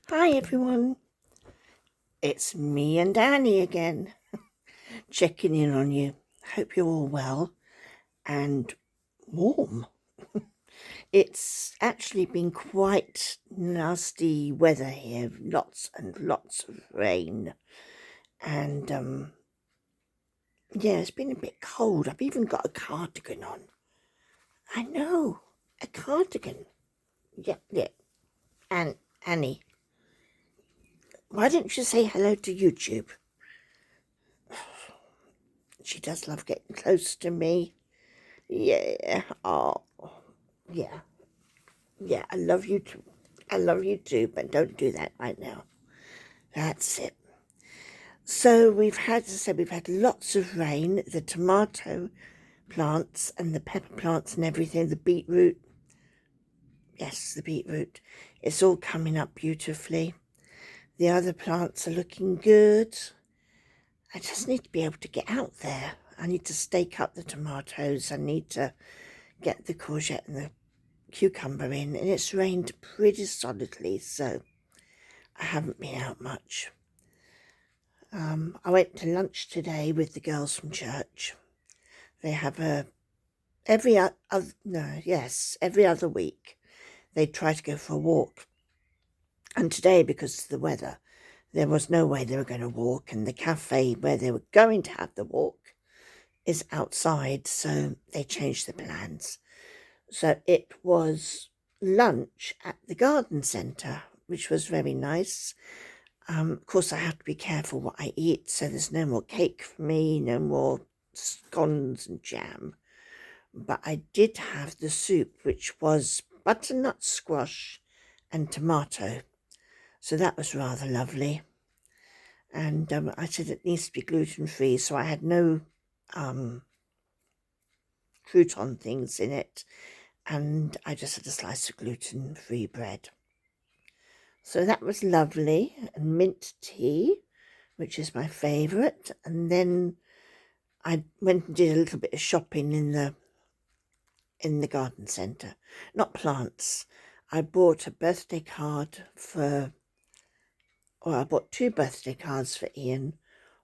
Hi everyone, it's me and Annie again, checking in on you. Hope you're all well and warm. It's actually been quite nasty weather here, lots and lots of rain, and yeah, it's been a bit cold. I've even got a cardigan on. I know, a cardigan. Yeah. And Annie, why don't you say hello to YouTube? She does love getting close to me. Yeah. Oh, yeah. Yeah, I love you too. I love you too, but don't do that right now. That's it. So we've had, as I said, we've had lots of rain. The tomato plants and the pepper plants and everything, the beetroot. Yes, the beetroot. It's all coming up beautifully. The other plants are looking good. I just need to be able to get out there. I need to stake up the tomatoes. I need to get the courgette and the cucumber in, and it's rained pretty solidly, so I haven't been out much. I went to lunch today with the girls from church. They have every other week they try to go for a walk, and today, because of the weather, there was no way they were going to walk, and the cafe where they were going to have the walk is outside, so they changed the plans. So it was lunch at the garden centre, which was very nice. Of course, I have to be careful what I eat, so there's no more cake for me, no more scones and jam. But I did have the soup, which was butternut squash and tomato. So that was rather lovely. And I said it needs to be gluten-free, so I had no crouton things in it. And I just had a slice of gluten-free bread. So that was lovely. And mint tea, which is my favourite. And then I went and did a little bit of shopping in the garden centre. Not plants. I bought a birthday card I bought 2 birthday cards for Ian.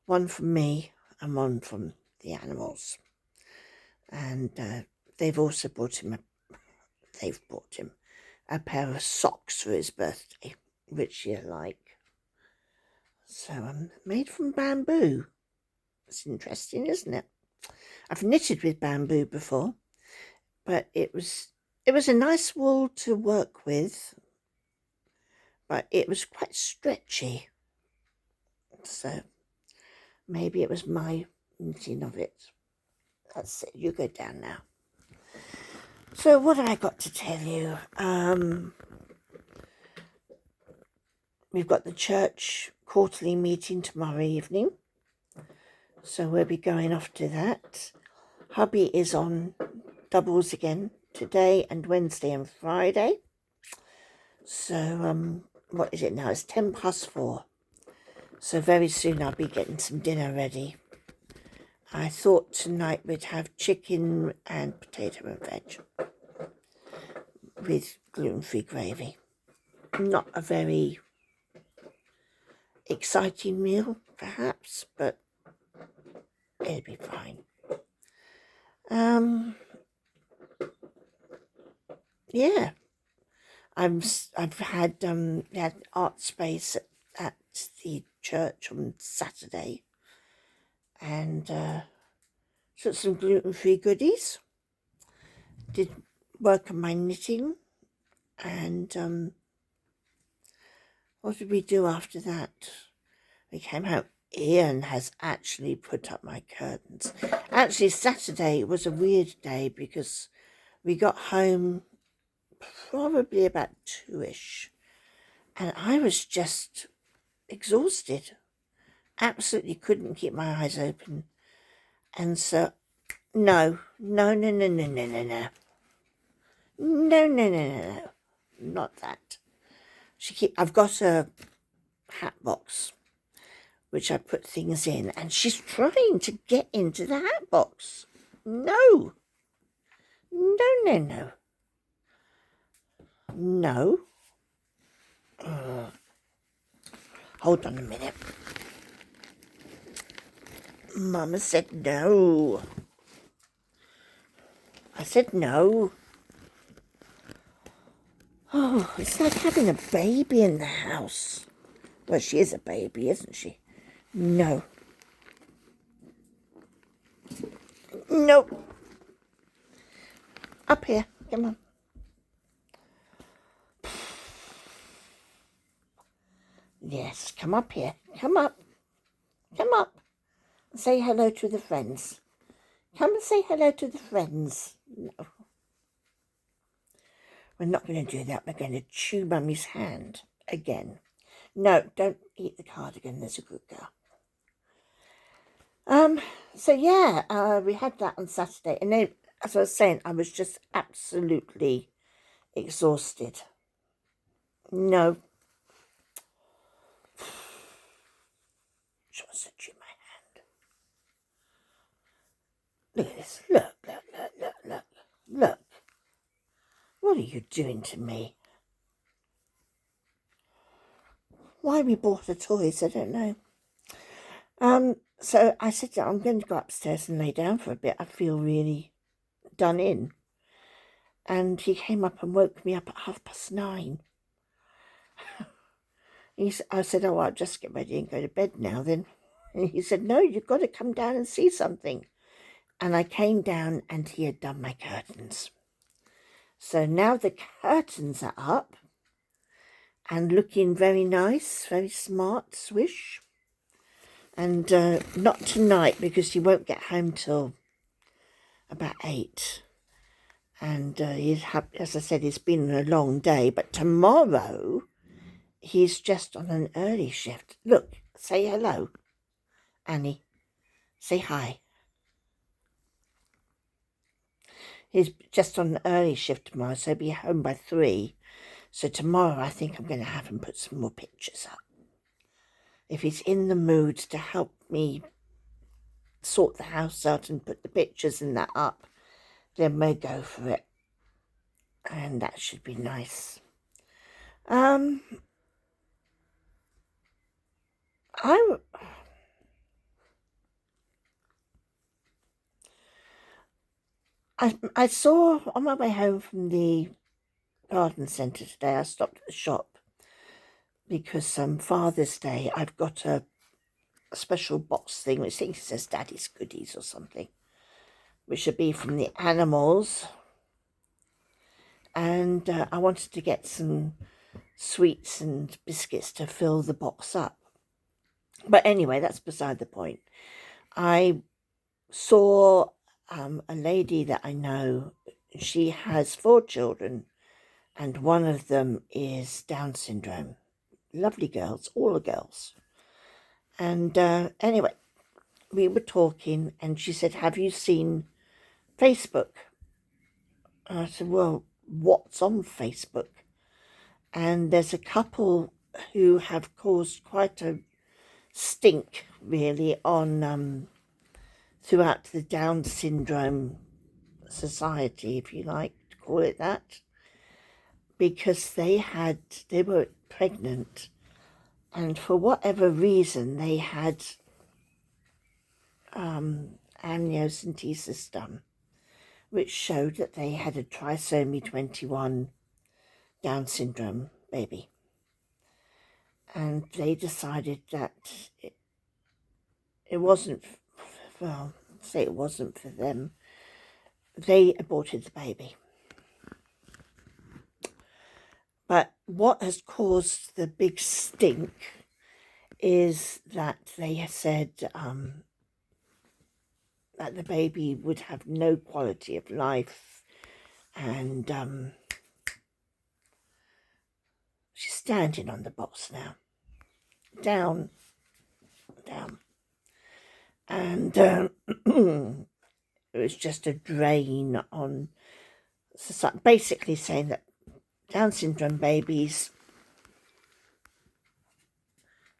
One from me and one from the animals. And they've bought him a pair of socks for his birthday, which you like. So made from bamboo. It's interesting, isn't it? I've knitted with bamboo before, but it was a nice wool to work with, but it was quite stretchy. So maybe it was my knitting of it. That's it. You go down now. So what have I got to tell you? We've got the church quarterly meeting tomorrow evening, so we'll be going off to that. Hubby is on doubles again today and Wednesday and Friday. So what is it now? It's 4:10. So very soon I'll be getting some dinner ready. I thought tonight we'd have chicken and potato and veg with gluten-free gravy. Not a very exciting meal, perhaps, but it'll be fine. Yeah, I've had art space at the church on Saturday, and took some gluten-free goodies. Did work on my knitting, and what did we do after that? We came home. Ian has actually put up my curtains. Actually, Saturday was a weird day because we got home probably about 2-ish, and I was just exhausted. Absolutely couldn't keep my eyes open. And so, no, not that. I've got a hat box which I put things in, and she's trying to get into the hat box. No. Hold on a minute. Mama said no. I said no. Oh, it's like having a baby in the house. Well, she is a baby, isn't she? No. Nope. Up here. Come on. Yes, come up here. Come up. Come up. Say hello to the friends. Come and say hello to the friends. No. We're not going to do that. We're going to chew Mummy's hand again. No, don't eat the cardigan. There's a good girl. So yeah, we had that on Saturday. And then, as I was saying, I was just absolutely exhausted. No. She wants to chew my hand. Look at this. Look, look, look, look, look. Look. What are you doing to me? Why we bought her toys, I don't know. So I said, I'm going to go upstairs and lay down for a bit. I feel really done in. And he came up and woke me up at 9:30. I said, oh, I'll just get ready and go to bed now then. And he said, no, you've got to come down and see something. And I came down and he had done my curtains. So now the curtains are up and looking very nice, very smart, swish. And not tonight because he won't get home till about 8. And as I said, it's been a long day. But tomorrow, he's just on an early shift. Look, say hello, Annie. Say hi. He's just on an early shift tomorrow, so he'll be home by 3. So tomorrow, I think I'm going to have him put some more pictures up. If he's in the mood to help me sort the house out and put the pictures and that up, then we'll go for it. And that should be nice. I saw on my way home from the garden centre today, I stopped at the shop because Father's Day, I've got a special box thing which I think it says Daddy's Goodies or something, which should be from the animals. And I wanted to get some sweets and biscuits to fill the box up. But anyway, that's beside the point. I saw a lady that I know. She has 4 children and one of them is Down syndrome. Lovely girls, all the girls. And anyway, we were talking and she said, have you seen Facebook? And I said, well, what's on Facebook? And there's a couple who have caused quite a stink, really, on throughout the Down syndrome society, if you like to call it that, because they were pregnant, and for whatever reason they had amniocentesis done, which showed that they had a trisomy 21 Down syndrome baby. And they decided that it wasn't, well, say it wasn't for them. They aborted the baby. But what has caused the big stink is that they said that the baby would have no quality of life, and she's standing on the box now. Down. And it was just a drain on society, basically saying that Down syndrome babies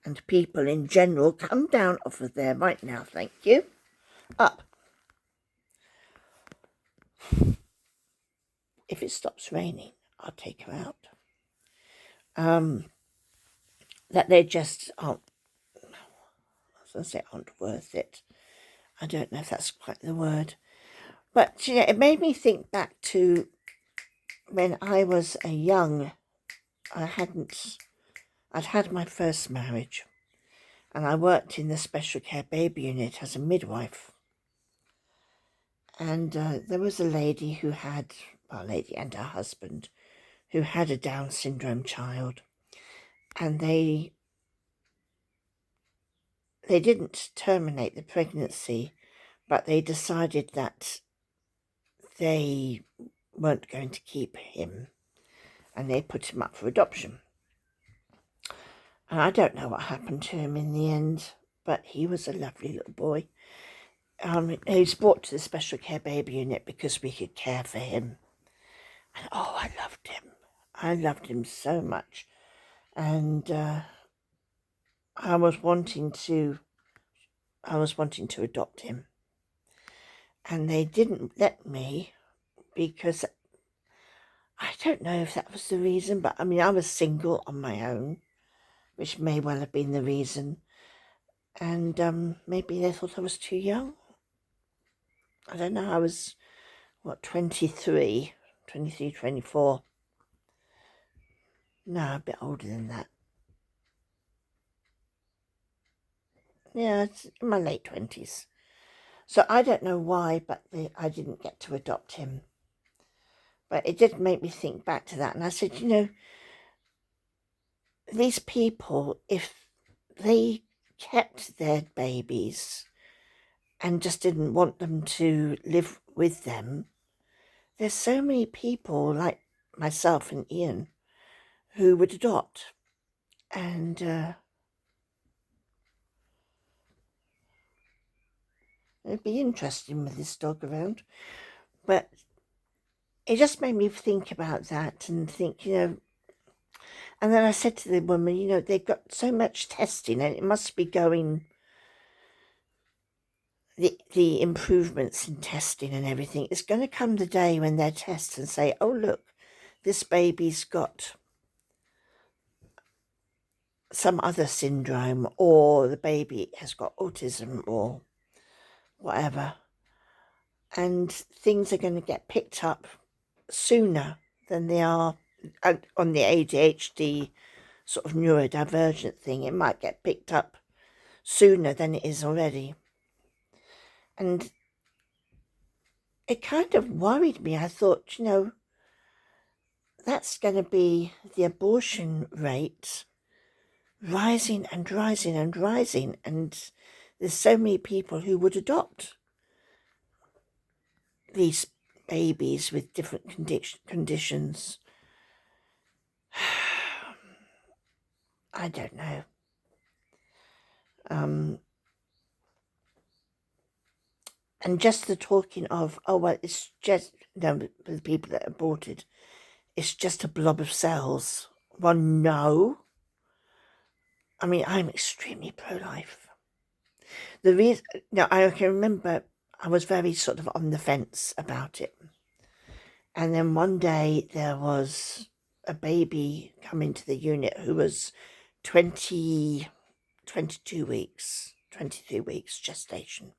and people in general, come down off of there right now, thank you. Up. If it stops raining, I'll take her out. that they just aren't, I was going to say aren't worth it. I don't know if that's quite the word. But, it made me think back to when I was a young, I'd had my first marriage, and I worked in the special care baby unit as a midwife. And there was a lady a lady and her husband, who had a Down syndrome child. And they didn't terminate the pregnancy, but they decided that they weren't going to keep him, and they put him up for adoption. And I don't know what happened to him in the end, but he was a lovely little boy. He was brought to the special care baby unit because we could care for him. And I loved him. I loved him so much. And I was wanting to adopt him. And they didn't let me because I don't know if that was the reason, but I mean, I was single on my own, which may well have been the reason. And maybe they thought I was too young. I don't know, I was, 23, 24. No, a bit older than that. Yeah, it's in my late 20s. So I don't know why, but I didn't get to adopt him. But it did make me think back to that. And I said, these people, if they kept their babies and just didn't want them to live with them, there's so many people like myself and Ian who would adopt. And it'd be interesting with this dog around. But it just made me think about that and think, and then I said to the woman, they've got so much testing and it must be going, the improvements in testing and everything. It's going to come the day when they test and say, oh, look, this baby's got some other syndrome, or the baby has got autism or whatever. And things are going to get picked up sooner than they are on the ADHD sort of neurodivergent thing. It might get picked up sooner than it is already. And it kind of worried me. I thought, that's going to be the abortion rate rising and rising and rising. And there's so many people who would adopt these babies with different conditions. I don't know. And just the talking of, it's just, the people that aborted, it's just a blob of cells. Well, no. I mean, I'm extremely pro-life. The reason, I can remember I was very sort of on the fence about it. And then one day there was a baby come into the unit who was 22 weeks, 23 weeks gestation.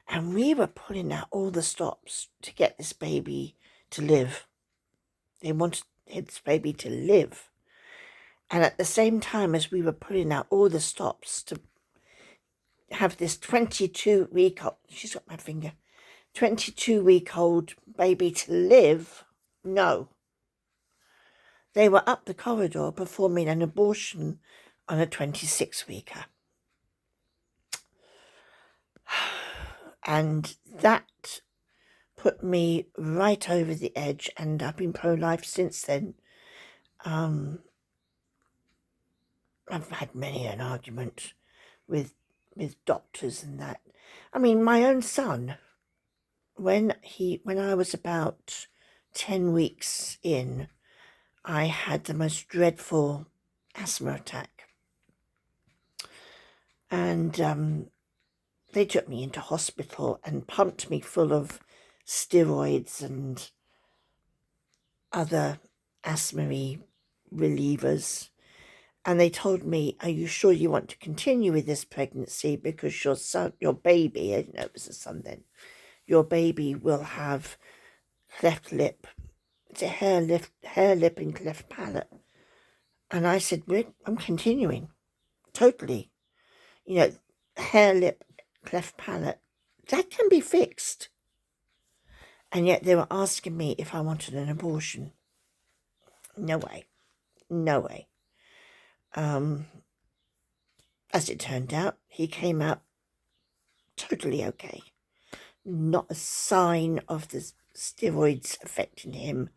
And we were pulling out all the stops to get this baby to live. They wanted this baby to live. And at the same time as we were pulling out all the stops to have this 22-week-old, she's got my finger, 22-week-old baby to live, no. They were up the corridor performing an abortion on a 26-weeker. And that put me right over the edge, and I've been pro-life since then. I've had many an argument with doctors and that. I mean, my own son, when I was about 10 weeks in, I had the most dreadful asthma attack. And they took me into hospital and pumped me full of steroids and other asthma relievers. And they told me, are you sure you want to continue with this pregnancy? Because your baby, I didn't know it was a son then, your baby will have cleft lip, it's a hair lip and cleft palate. And I said, Rick, I'm continuing, totally. You know, hair lip, cleft palate, that can be fixed. And yet they were asking me if I wanted an abortion. No way. No way. As it turned out, he came out totally okay. Not a sign of the steroids affecting him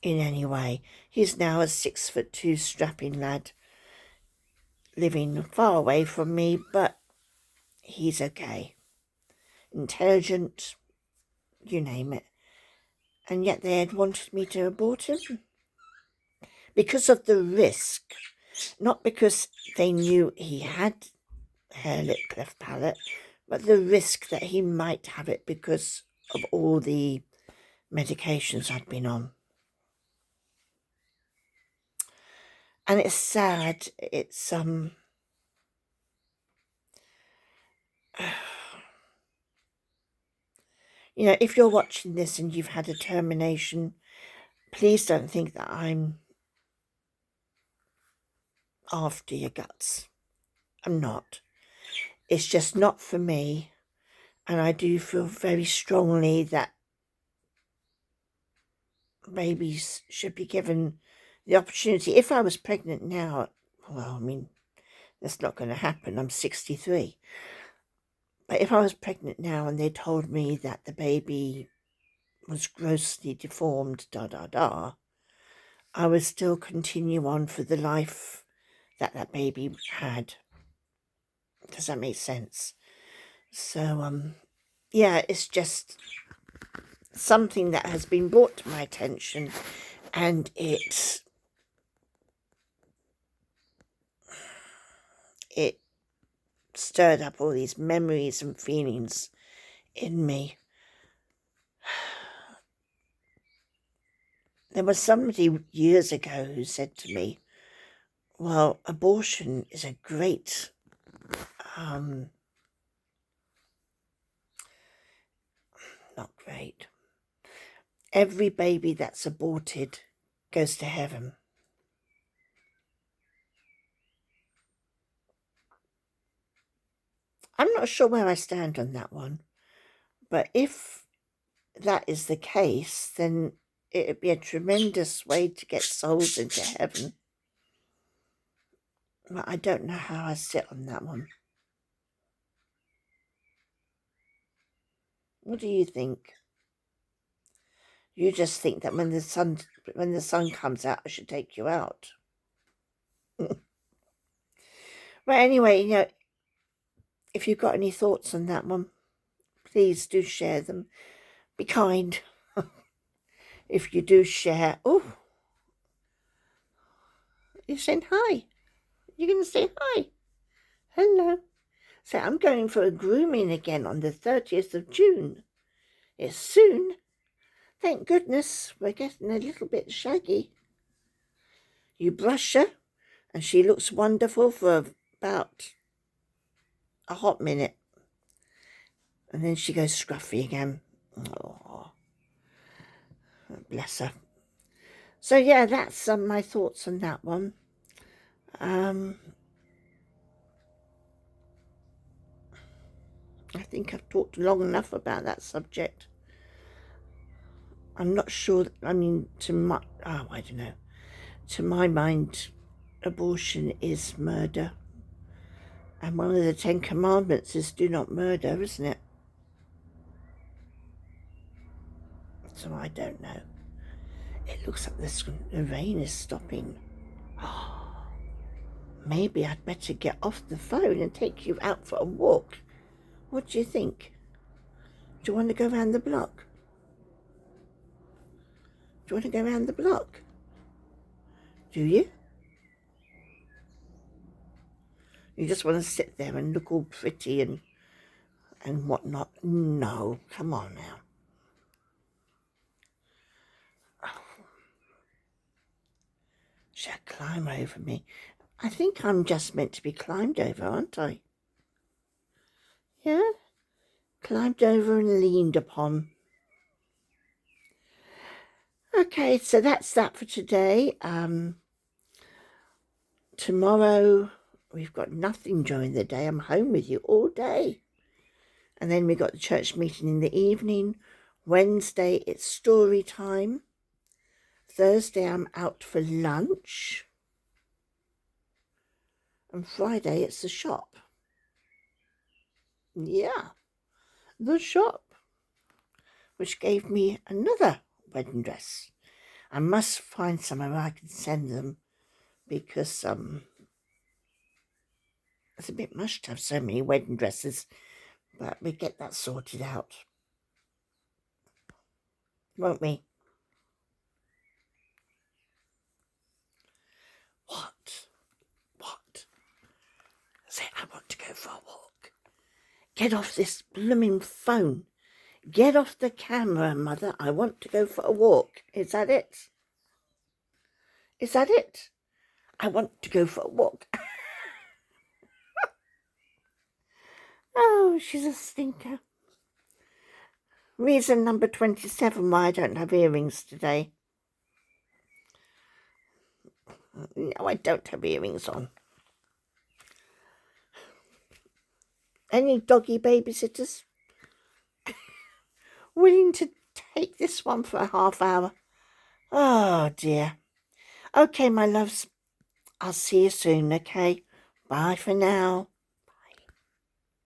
in any way. He's now a 6'2" strapping lad, living far away from me, but he's okay. Intelligent, you name it. And yet they had wanted me to abort him because of the risk, not because they knew he had hair lip cleft palate, but the risk that he might have it because of all the medications I'd been on. And it's sad. It's you know, if you're watching this and you've had a termination, please don't think that I'm after your guts. I'm not. It's just not for me. And I do feel very strongly that babies should be given the opportunity. If I was pregnant now, well, I mean, that's not going to happen. I'm 63. But if I was pregnant now and they told me that the baby was grossly deformed, I would still continue on for the life that that baby had. Does that make sense? So, yeah, it's just something that has been brought to my attention, and it stirred up all these memories and feelings in me. There was somebody years ago who said to me, well, abortion is a great not great. Every baby that's aborted goes to heaven. I'm not sure where I stand on that one, but if that is the case, then it would be a tremendous way to get souls into heaven. But I don't know how I sit on that one. What do you think? You just think that when the sun comes out, I should take you out. But anyway, you know, if you've got any thoughts on that one, please do share them. Be kind. If you do share, oh, you're saying hi. You're going to say hi. Hello. So I'm going for a grooming again on the 30th of June. It's soon. Thank goodness we're getting a little bit shaggy. You brush her and she looks wonderful for about a hot minute. And then she goes scruffy again. Oh, bless her. So yeah, that's my thoughts on that one. I think I've talked long enough about that subject. I'm not sure, I mean, I don't know. To my mind, abortion is murder. And one of the 10 Commandments is do not murder, isn't it? So I don't know. It looks like the rain is stopping. Oh, maybe I'd better get off the phone and take you out for a walk. What do you think? Do you want to go around the block? Do you want to go around the block? Do you? You just want to sit there and look all pretty and whatnot? No, come on now. Oh. She'll climb over me. I think I'm just meant to be climbed over, aren't I? Yeah? Climbed over and leaned upon. Okay, so that's that for today. Tomorrow we've got nothing during the day. I'm home with you all day. And then we got the church meeting in the evening. Wednesday it's story time. Thursday I'm out for lunch. And Friday it's the shop. Yeah, the shop. Which gave me another wedding dress. I must find somewhere where I can send them because it's a bit much to have so many wedding dresses, but we get that sorted out, won't we? What? Say, I want to go for a walk. Get off this blooming phone. Get off the camera, Mother. I want to go for a walk. Is that it? Is that it? I want to go for a walk. Oh, she's a stinker. Reason number 27 why I don't have earrings today. No, I don't have earrings on. Any doggy babysitters willing to take this one for a half hour? Oh, dear. Okay, my loves. I'll see you soon, okay? Bye for now.